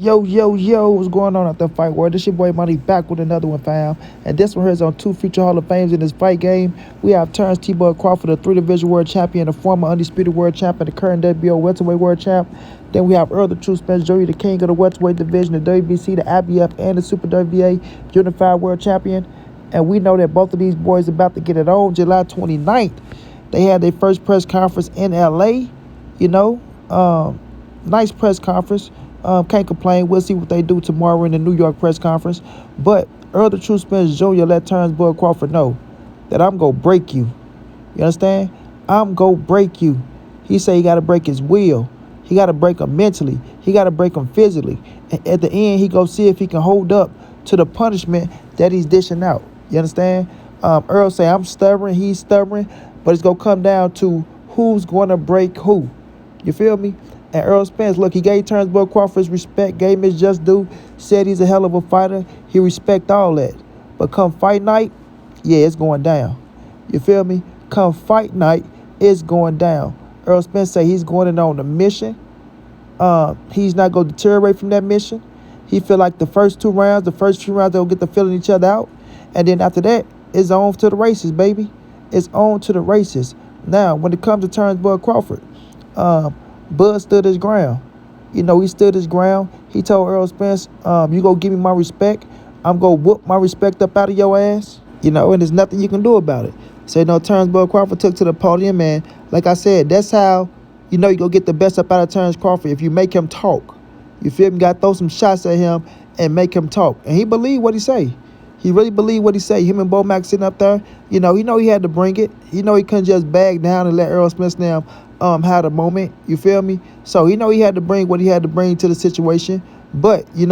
Yo, yo, yo, what's going on at the fight world? This your boy Money back with another one, fam. And this one here is on two future Hall of Fames in this fight game. We have Terence Crawford, a three-division world champion, the former undisputed world champion, the current WBO welterweight world champ. Then we have Errol, the true Spence, the king of the welterweight division, the WBC, the IBF, and the Super WBA unified world champion. And we know that both of these boys are about to get it on July 29th. They had their first press conference in LA, nice press conference. Can't complain. We'll see what they do tomorrow in the New York press conference. But Errol the True Spence Jr. let Terence Crawford know that I'm going to break you. You understand? I'm going to break you. He said he got to break his will. He got to break him mentally. He got to break him physically. And at the end, he go see if he can hold up to the punishment that he's dishing out. You understand? Errol say I'm stubborn. He's stubborn. But it's going to come down to who's going to break who. You feel me? And Errol Spence, look, he gave Terence Crawford respect, gave him his just due, said he's a hell of a fighter. He respect all that. But come fight night, yeah, it's going down. You feel me? Come fight night, it's going down. Errol Spence say he's going in on a mission. He's not going to deteriorate from that mission. He feel like the first few rounds, they'll get to feeling each other out. And then after that, it's on to the races, baby. It's on to the races. Now, when it comes to Terence Crawford, Bud stood his ground. He stood his ground. He told Errol Spence, you go give me my respect. I'm going to whoop my respect up out of your ass. And there's nothing you can do about it. So, Terence Crawford took to the podium, and like I said, that's how, you go get the best up out of Terence Crawford if you make him talk. You feel me? You got to throw some shots at him and make him talk. And he believed what he say. He really believed what he say. Him and Bo Mack sitting up there, he had to bring it. He couldn't just bag down and let Errol Spence now had a moment. You feel me? So he had to bring what he had to bring to the situation. But when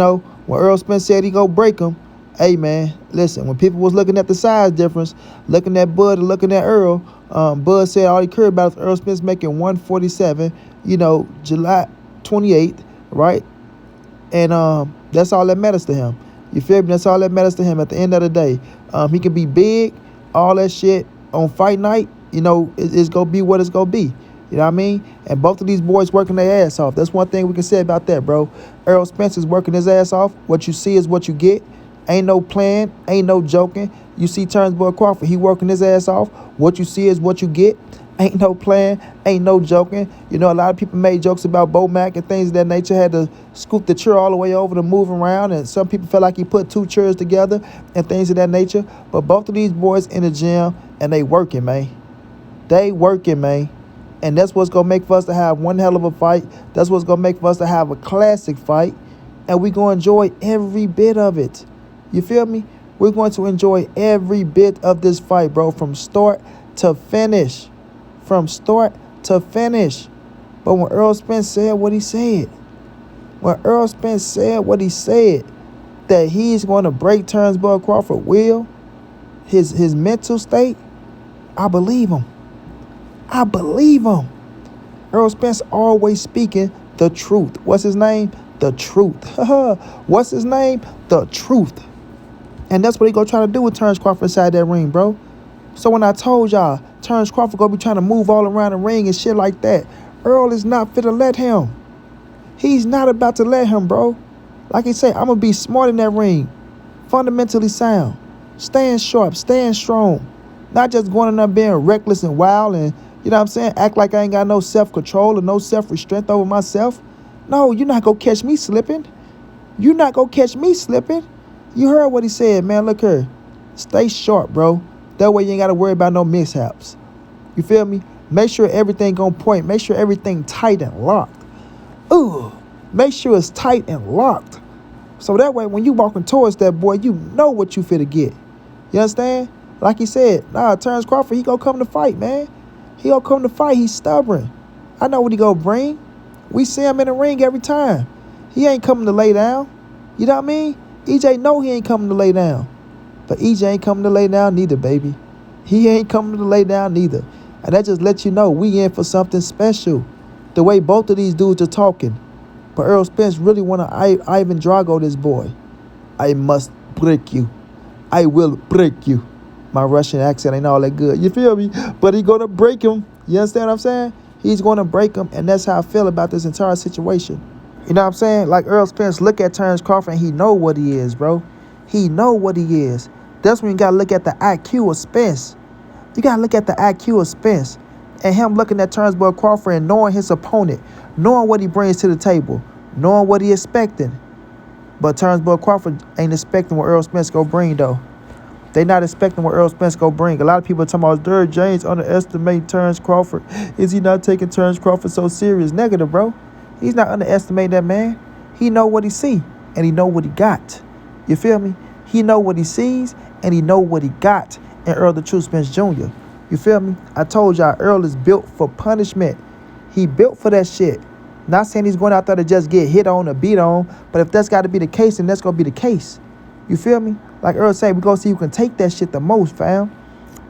Errol Spence said he go break him, hey man, listen, when people was looking at the size difference, looking at Bud and looking at Errol, Bud said all he cared about is Errol Spence making 147, July 28th, right? And that's all that matters to him. You feel me? That's all that matters to him at the end of the day. He can be big, all that shit on fight night, it's going to be what it's going to be. You know what I mean? And both of these boys working their ass off. That's one thing we can say about that, bro. Errol Spence is working his ass off. What you see is what you get. Ain't no playing. Ain't no joking. You see Terence Crawford, he working his ass off. What you see is what you get. Ain't no playing. Ain't no joking. A lot of people made jokes about Bo Mack and things of that nature. Had to scoop the chair all the way over to move around. And some people felt like he put two chairs together and things of that nature. But both of these boys in the gym, and they working, man. They working, man. And that's what's going to make for us to have one hell of a fight. That's what's going to make for us to have a classic fight. And we're going to enjoy every bit of it. You feel me? We're going to enjoy every bit of this fight, bro, from start to finish. From start to finish. But when Errol Spence said what he said, that he's going to break Terence Crawford will, his mental state, I believe him. I believe him. Errol Spence always speaking the truth. What's his name? The truth. What's his name? The truth. And that's what he gonna try to do with Terence Crawford inside that ring, bro. So when I told y'all, Terence Crawford gonna be trying to move all around the ring and shit like that, Errol is not fit to let him. He's not about to let him, bro. Like he said, I'm gonna be smart in that ring. Fundamentally sound. Staying sharp, staying strong. Not just going in there being reckless and wild and, act like I ain't got no self-control or no self-restraint over myself. No, you're not going to catch me slipping. You're not going to catch me slipping. You heard what he said, man. Look here. Stay sharp, bro. That way you ain't got to worry about no mishaps. You feel me? Make sure everything on point. Make sure everything tight and locked. Make sure it's tight and locked. So that way when you walking towards that boy, you know what you finna get. You understand? Like he said, Terence Crawford, he gonna come to fight, man. He gonna come to fight. He's stubborn. I know what he gonna bring. We see him in the ring every time. He ain't coming to lay down. You know what I mean? EJ know he ain't coming to lay down. But EJ ain't coming to lay down neither, baby. He ain't coming to lay down neither. And that just lets you know we in for something special. The way both of these dudes are talking. But Errol Spence really want to Ivan Drago this boy. I must break you. I will break you. My Russian accent ain't all that good. You feel me? But he going to break him. You understand what I'm saying? He's going to break him. And that's how I feel about this entire situation. You know what I'm saying? Like Errol Spence look at Terence Crawford and he know what he is, bro. He know what he is. That's when you gotta look at the IQ of Spence. You gotta look at the IQ of Spence. And him looking at Terence Crawford and knowing his opponent, knowing what he brings to the table, knowing what he expecting. But Terence Crawford ain't expecting what Errol Spence go bring though. They not expecting what Errol Spence go bring. A lot of people are talking about Derrick James underestimating Terence Crawford. Is he not taking Terence Crawford so serious? Negative, bro. He's not underestimating that man. He know what he see and he know what he got. You feel me? He know what he sees and he know what he got in Errol the True Spence Jr. You feel me? I told y'all Errol is built for punishment. He built for that shit. Not saying he's going out there to just get hit on or beat on, but if that's got to be the case, then that's going to be the case. You feel me? Like Errol said, we going to see who can take that shit the most, fam.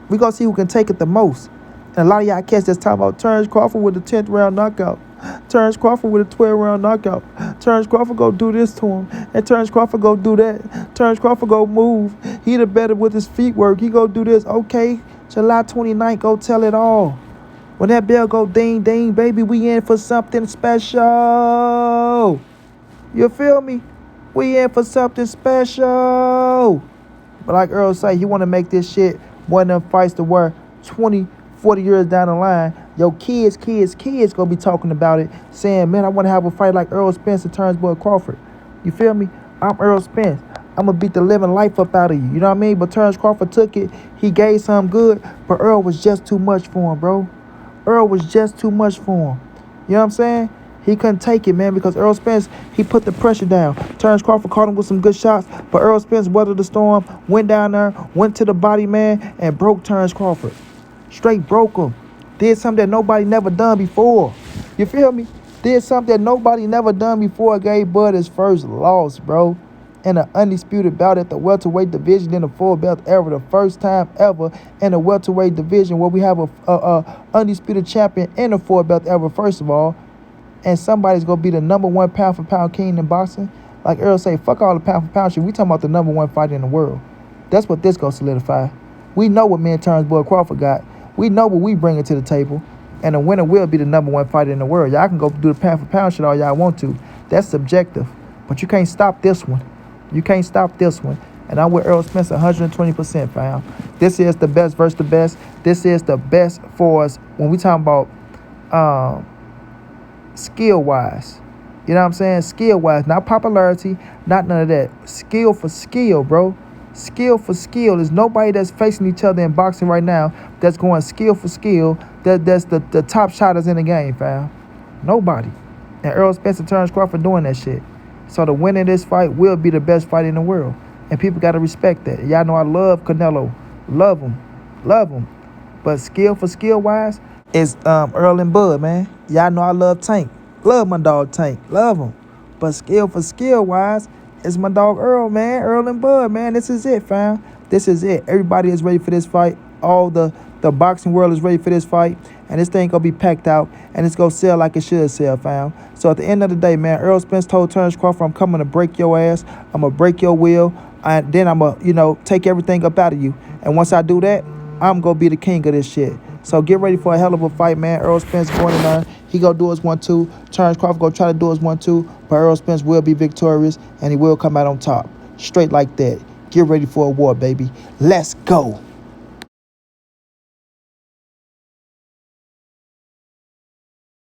We going to see who can take it the most. And a lot of y'all cats that's talking about Terence Crawford with the 10th round knockout. Terence Crawford with a 12th round knockout. Terence Crawford go do this to him. And Terence Crawford go do that. Terence Crawford go move. He the better with his feet work. He go do this. Okay, July 29th, go tell it all. When that bell go ding, ding, baby, we in for something special. You feel me? We in for something special. But like Errol say, he want to make this shit one of them fights to where 20, 40 years down the line, your kids gonna be talking about it, saying, man, I want to have a fight like Errol Spence and Terence Crawford. You feel me? I'm Errol Spence. I'm going to beat the living life up out of you. You know what I mean? But Terence Crawford took it. He gave something good, but Errol was just too much for him, bro. Errol was just too much for him. You know what I'm saying? He couldn't take it, man, because Errol Spence, he put the pressure down. Terence Crawford caught him with some good shots, but Errol Spence weathered the storm, went down there, went to the body, man, and broke Terence Crawford. Straight broke him. Did something that nobody never done before. You feel me? Did something that nobody never done before. Gave Bud his first loss, bro. In an undisputed bout at the welterweight division in the full belt ever. The first time ever in the welterweight division where we have a undisputed champion in the full belt ever, first of all. And somebody's going to be the number one pound for pound king in boxing. Like Errol say, fuck all the pound for pound shit. We talking about the number one fighter in the world. That's what this going to solidify. We know what me and Terence Crawford got. We know what we bring to the table. And the winner will be the number one fighter in the world. Y'all can go do the pound for pound shit all y'all want to. That's subjective. But you can't stop this one. You can't stop this one. And I'm with Errol Spence 120%, fam. This is the best versus the best. This is the best for us when we talking about skill-wise. You know what I'm saying? Skill-wise. Not popularity. Not none of that. Skill for skill, bro. Skill for skill. There's nobody that's facing each other in boxing right now that's going skill for skill. That's the top shotters in the game, fam. Nobody. And Errol Spence and Terence Crawford doing that shit. So the winner of this fight will be the best fight in the world. And people got to respect that. Y'all know I love Canelo. Love him. Love him. But skill for skill-wise, it's Errol and Bud, man. Y'all know I love Tank. Love my dog Tank. Love him. But skill for skill-wise, it's my dog Errol, man. Errol and Bud, man. This is it, fam. This is it. Everybody is ready for this fight. All the boxing world is ready for this fight. And this thing going to be packed out. And it's going to sell like it should sell, fam. So at the end of the day, man, Errol Spence told Terence Crawford, I'm coming to break your ass. I'm going to break your will. And then I'm going to, take everything up out of you. And once I do that, I'm going to be the king of this shit. So get ready for a hell of a fight, man. Errol Spence going in there. He going to do his 1-2. Terence Crawford going to try to do his 1-2. But Errol Spence will be victorious. And he will come out on top. Straight like that. Get ready for a war, baby. Let's go.